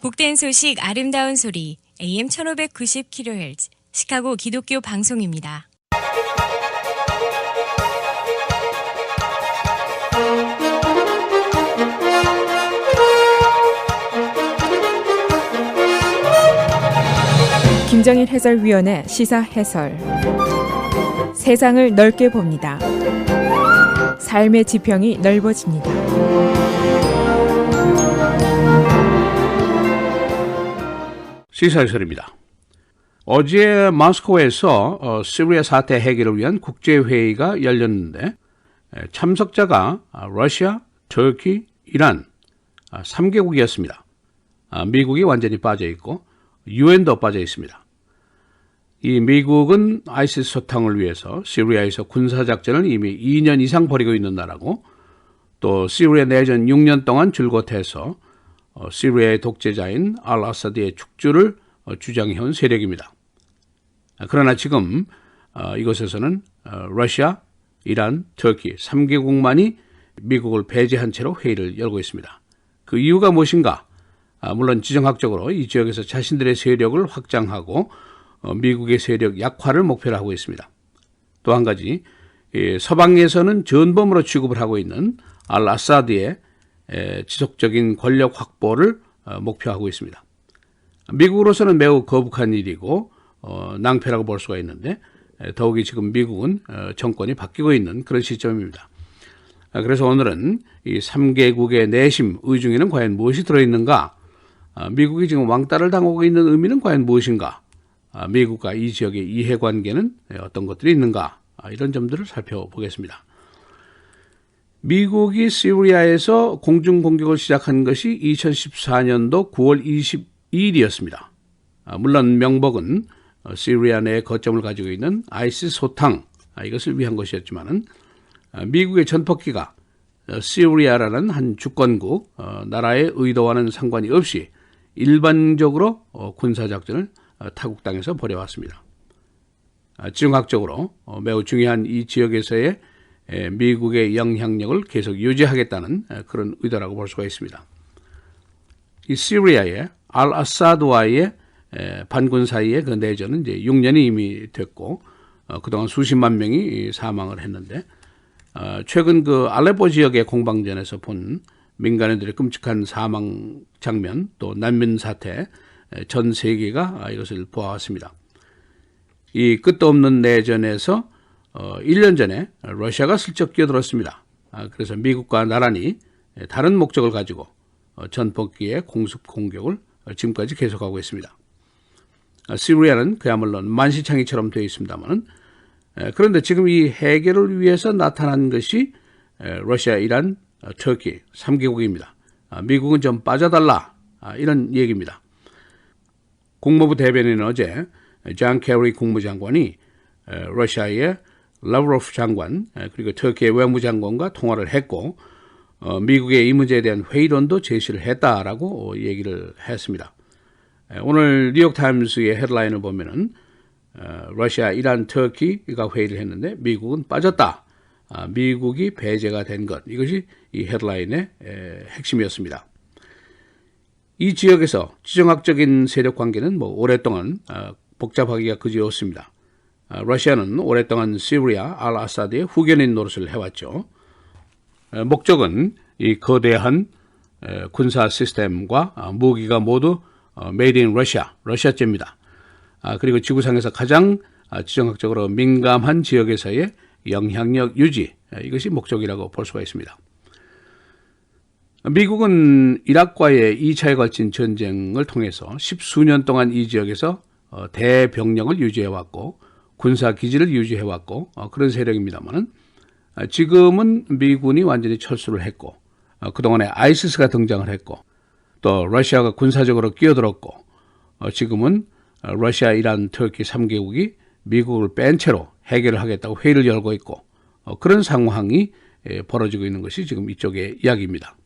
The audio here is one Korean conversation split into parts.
복된 소식 아름다운 소리 AM 1590kHz 시카고 기독교 방송입니다. 김정일 해설위원의 시사 해설. 세상을 넓게 봅니다. 삶의 지평이 넓어집니다. 시사 해설입니다. 어제 모스크바에서 시리아 사태 해결을 위한 국제회의가 열렸는데 참석자가 러시아, 터키, 이란 3개국이었습니다. 미국이 완전히 빠져 있고 유엔도 빠져 있습니다. 이 미국은 아이시스 소탕을 위해서 시리아에서 군사작전을 이미 2년 이상 벌이고 있는 나라고, 또 시리아 내전 6년 동안 줄곧해서 시리아의 독재자인 알 아사드의 축주를 주장해온 세력입니다. 그러나 지금 이곳에서는 러시아, 이란, 터키 3개국만이 미국을 배제한 채로 회의를 열고 있습니다. 그 이유가 무엇인가? 물론 지정학적으로 이 지역에서 자신들의 세력을 확장하고 미국의 세력 약화를 목표로 하고 있습니다. 또 한 가지, 서방에서는 전범으로 취급을 하고 있는 알 아사드의 지속적인 권력 확보를 목표하고 있습니다. 미국으로서는 매우 거북한 일이고 낭패라고 볼 수가 있는데, 더욱이 지금 미국은 정권이 바뀌고 있는 그런 시점입니다. 그래서 오늘은 이 3개국의 내심 의중에는 과연 무엇이 들어있는가, 미국이 지금 왕따를 당하고 있는 의미는 과연 무엇인가, 미국과 이 지역의 이해관계는 어떤 것들이 있는가, 이런 점들을 살펴보겠습니다. 미국이 시리아에서 공중공격을 시작한 것이 2014년도 9월 22일이었습니다. 물론 명목은 시리아 내에 거점을 가지고 있는 아이시스 소탕, 이것을 위한 것이었지만 미국의 전폭기가 시리아라는 한 주권국 나라의 의도와는 상관이 없이 일반적으로 군사작전을 타국 땅에서 벌여왔습니다. 지정학적으로 매우 중요한 이 지역에서의 미국의 영향력을 계속 유지하겠다는 그런 의도라고 볼 수가 있습니다. 이 시리아의 알 아사드와의 반군 사이의 그 내전은 이제 6년이 이미 됐고 그동안 수십만 명이 사망을 했는데, 최근 그 알레포 지역의 공방전에서 본 민간인들의 끔찍한 사망 장면, 또 난민 사태, 전 세계가 이것을 보아왔습니다. 이 끝도 없는 내전에서 1년 전에 러시아가 슬쩍 끼어들었습니다. 그래서 미국과 나란히 다른 목적을 가지고 전폭기의 공습 공격을 지금까지 계속하고 있습니다. 시리아는 그야말로 만시창이처럼 되어 있습니다만, 그런데 지금 이 해결을 위해서 나타난 것이 러시아, 이란, 터키 3개국입니다. 미국은 좀 빠져달라, 이런 얘기입니다. 국무부 대변인은 어제 존 케리 국무장관이 러시아의 라브로프 장관, 그리고 터키의 외무장관과 통화를 했고 미국의 이 문제에 대한 회의론도 제시를 했다라고 얘기를 했습니다. 오늘 뉴욕타임스의 헤드라인을 보면은 러시아, 이란, 터키가 회의를 했는데 미국은 빠졌다, 미국이 배제가 된 것, 이것이 이 헤드라인의 핵심이었습니다. 이 지역에서 지정학적인 세력 관계는 오랫동안 복잡하기가 그지없습니다. 러시아는 오랫동안 시리아 알 아사드의 후견인 노릇을 해왔죠. 목적은 이 거대한 군사 시스템과 무기가 모두 메이드 인 러시아, 러시아제입니다. 그리고 지구상에서 가장 지정학적으로 민감한 지역에서의 영향력 유지, 이것이 목적이라고 볼 수가 있습니다. 미국은 이라크와의 2차에 걸친 전쟁을 통해서 10수년 동안 이 지역에서 대병력을 유지해왔고 군사기지를 유지해왔고 그런 세력입니다만, 지금은 미군이 완전히 철수를 했고 그동안에 아이시스가 등장을 했고 또 러시아가 군사적으로 끼어들었고 지금은 러시아, 이란, 터키 3개국이 미국을 뺀 채로 해결을 하겠다고 회의를 열고 있고 그런 상황이 벌어지고 있는 것이 지금 이쪽의 이야기입니다.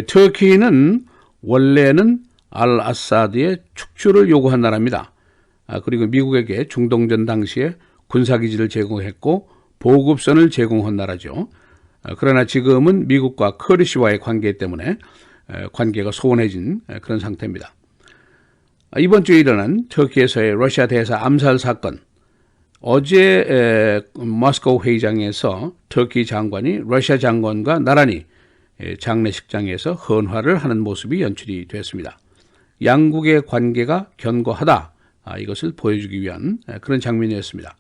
터키는 원래는 알 아사드의 축출을 요구한 나라입니다. 그리고 미국에게 중동전 당시에 군사기지를 제공했고 보급선을 제공한 나라죠. 그러나 지금은 미국과 커리시와의 관계 때문에 관계가 소원해진 그런 상태입니다. 이번 주에 일어난 터키에서의 러시아 대사 암살 사건, 어제 모스크바 회의장에서 터키 장관이 러시아 장관과 나란히 장례식장에서 헌화를 하는 모습이 연출이 됐습니다. 양국의 관계가 견고하다, 이것을 보여주기 위한 그런 장면이었습니다.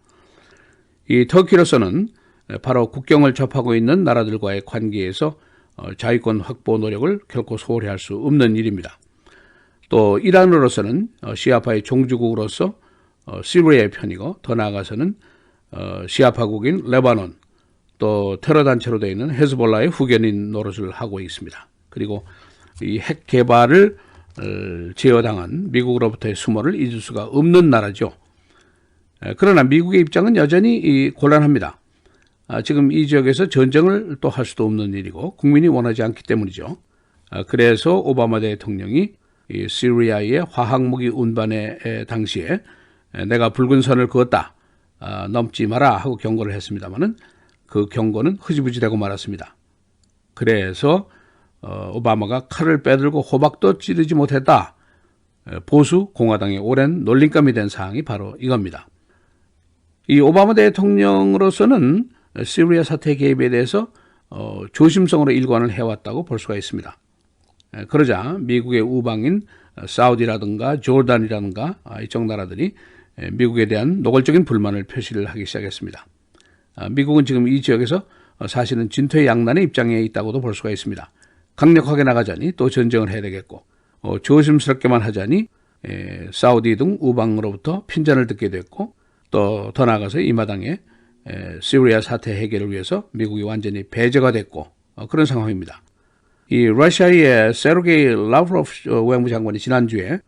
이 터키로서는 바로 국경을 접하고 있는 나라들과의 관계에서 자유권 확보 노력을 결코 소홀히 할 수 없는 일입니다. 또 이란으로서는 시아파의 종주국으로서 시리아의 편이고, 더 나아가서는 시아파국인 레바논, 또 테러 단체로 되어 있는 헤즈볼라의 후견인 노릇을 하고 있습니다. 그리고 이 핵 개발을 제어당한 미국으로부터의 수모를 잊을 수가 없는 나라죠. 그러나 미국의 입장은 여전히 곤란합니다. 지금 이 지역에서 전쟁을 또 할 수도 없는 일이고 국민이 원하지 않기 때문이죠. 그래서 오바마 대통령이 이 시리아의 화학무기 운반의 당시에 내가 붉은 선을 그었다, 넘지 마라 하고 경고를 했습니다마는 그 경고는 흐지부지되고 말았습니다. 그래서 오바마가 칼을 빼들고 호박도 찌르지 못했다. 보수 공화당의 오랜 놀림감이 된 사항이 바로 이겁니다. 이 오바마 대통령으로서는 시리아 사태 개입에 대해서 조심성으로 일관을 해왔다고 볼 수가 있습니다. 그러자 미국의 우방인 사우디라든가 조르단이라든가 이쪽 나라들이 미국에 대한 노골적인 불만을 표시를 하기 시작했습니다. 미국은 지금 이 지역에서 사실은 진퇴양난의 입장에 있다고도 볼 수가 있습니다. 강력하게 나가자니 또 전쟁을 해야 되겠고, 조심스럽게만 하자니 사우디 등 우방으로부터 핀잔을 듣게 됐고, 또 더 나아가서 이 마당에 시리아 사태 해결을 위해서 미국이 완전히 배제가 됐고, 그런 상황입니다. 이 러시아의 세르게이 라브로프 외무장관이 지난주에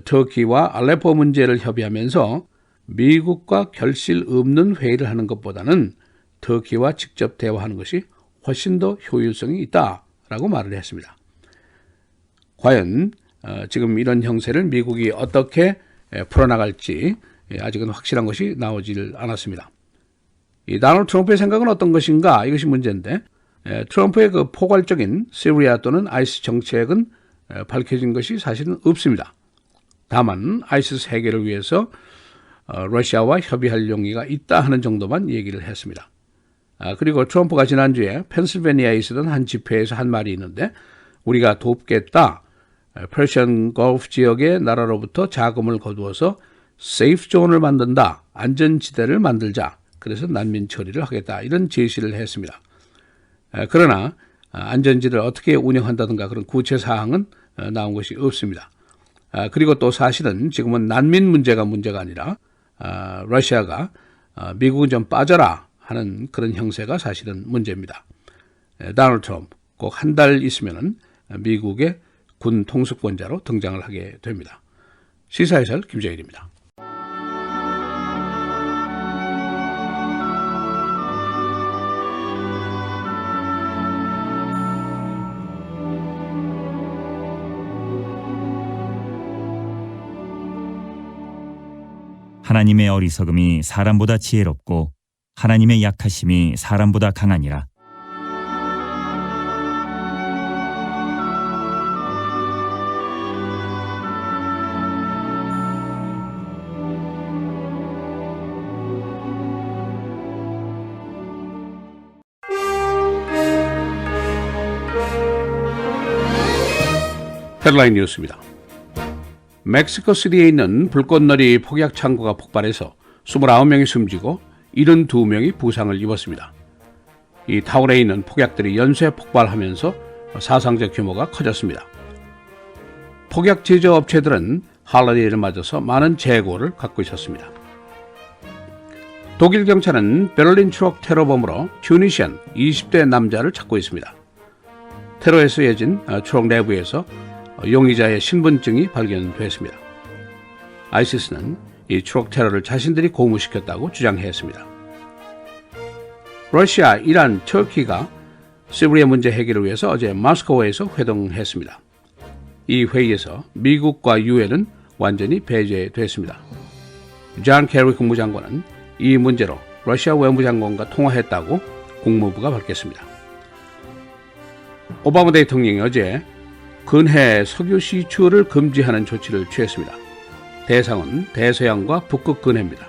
터키와 알레포 문제를 협의하면서 미국과 결실 없는 회의를 하는 것보다는 터키와 직접 대화하는 것이 훨씬 더 효율성이 있다라고 말을 했습니다. 과연 지금 이런 형세를 미국이 어떻게 풀어나갈지 아직은 확실한 것이 나오질 않았습니다. 이 도널드 트럼프의 생각은 어떤 것인가, 이것이 문제인데, 트럼프의 그 포괄적인 시리아 또는 아이시스 정책은 밝혀진 것이 사실은 없습니다. 다만 아이시스 해결을 위해서 러시아와 협의할 용의가 있다 하는 정도만 얘기를 했습니다. 그리고 트럼프가 지난주에 펜실베니아에 있었던 한 집회에서 한 말이 있는데, 우리가 돕겠다, 퍼시안 걸프 지역의 나라로부터 자금을 거두어서 세이프 존을 만든다, 안전지대를 만들자, 그래서 난민 처리를 하겠다, 이런 제시를 했습니다. 그러나 안전지대를 어떻게 운영한다든가 그런 구체 사항은 나온 것이 없습니다. 그리고 또 사실은 지금은 난민 문제가 아니라 러시아가 미국은 좀 빠져라 하는 그런 형세가 사실은 문제입니다. 도널드 트럼프 꼭 한 달 있으면 미국의 군 통수권자로 등장을 하게 됩니다. 시사해설 김정일입니다. 하나님의 어리석음이 사람보다 지혜롭고 하나님의 약하심이 사람보다 강하니라. 헤드라인 뉴스입니다. 멕시코시티에 있는 불꽃놀이 폭약 창고가 폭발해서 29명이 숨지고 72명이 부상을 입었습니다. 이 타월에 있는 폭약들이 연쇄 폭발하면서 사상적 규모가 커졌습니다. 폭약 제조 업체들은 할러데이를 맞아서 많은 재고를 갖고 있었습니다. 독일 경찰은 베를린 추억 테러범으로 튜니시안 20대 남자를 찾고 있습니다. 테러에 쓰여진 추억 내부에서 용의자의 신분증이 발견됐습니다. 아이시스는 이 추억 테러를 자신들이 고무시켰다고 주장했습니다. 러시아, 이란, 터키가 시리아 문제 해결을 위해서 어제 모스크바에서 회동했습니다. 이 회의에서 미국과 유엔은 완전히 배제됐습니다. 존 케리 국무장관은 이 문제로 러시아 외무장관과 통화했다고 국무부가 밝혔습니다. 오바마 대통령이 어제 근해 석유 시추를 금지하는 조치를 취했습니다. 대상은 대서양과 북극 근해입니다.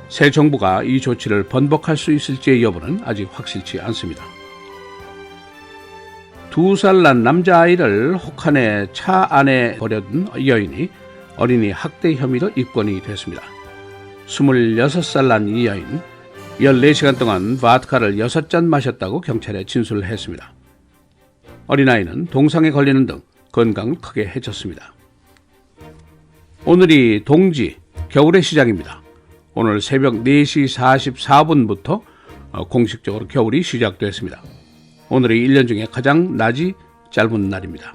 새 정부가 이 조치를 번복할 수 있을지의 여부는 아직 확실치 않습니다. 2살 난 남자아이를 혹한의 차 안에 버려둔 여인이 어린이 학대 혐의로 입건이 됐습니다. 26살 난 이 여인 14시간 동안 바드카를 6잔 마셨다고 경찰에 진술을 했습니다. 어린아이는 동상에 걸리는 등 건강을 크게 해쳤습니다. 오늘이 동지, 겨울의 시작입니다. 오늘 새벽 4시 44분부터 공식적으로 겨울이 시작됐습니다. 오늘이 1년 중에 가장 낮이 짧은 날입니다.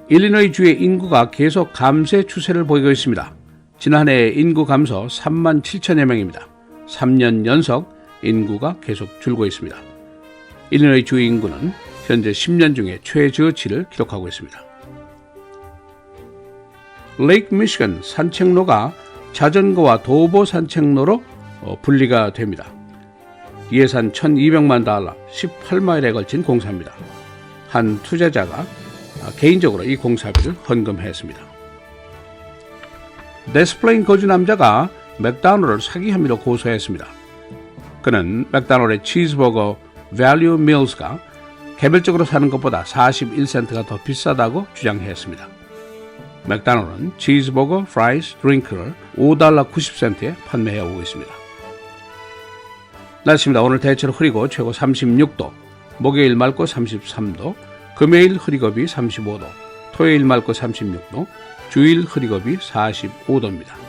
일리노이주의 인구가 계속 감쇄 추세를 보이고 있습니다. 지난해 인구 감소 3만 7천여 명입니다. 3년 연속 인구가 계속 줄고 있습니다. 일리노이주 인구는 현재 10년 중에 최저치를 기록하고 있습니다. 레이크 미시건 산책로가 자전거와 도보 산책로로 분리가 됩니다. 예산 $1,200만, 18마일에 걸친 공사입니다. 한 투자자가 개인적으로 이 공사비를 헌금했습니다. 데스플레인 거주 남자가 맥도날드를 사기 혐의로 고소했습니다. 그는 맥도날드의 치즈버거 밸류 밀스가 개별적으로 사는 것보다 41센트가 더 비싸다고 주장했습니다. 맥도날드는 치즈버거, 프라이스, 드링크를 $5.90에 판매해오고 있습니다. 날씨입니다. 오늘 대체로 흐리고 최고 36도, 목요일 맑고 33도, 금요일 흐리고 비 35도, 토요일 맑고 36도, 주일 흐리고 비 45도입니다.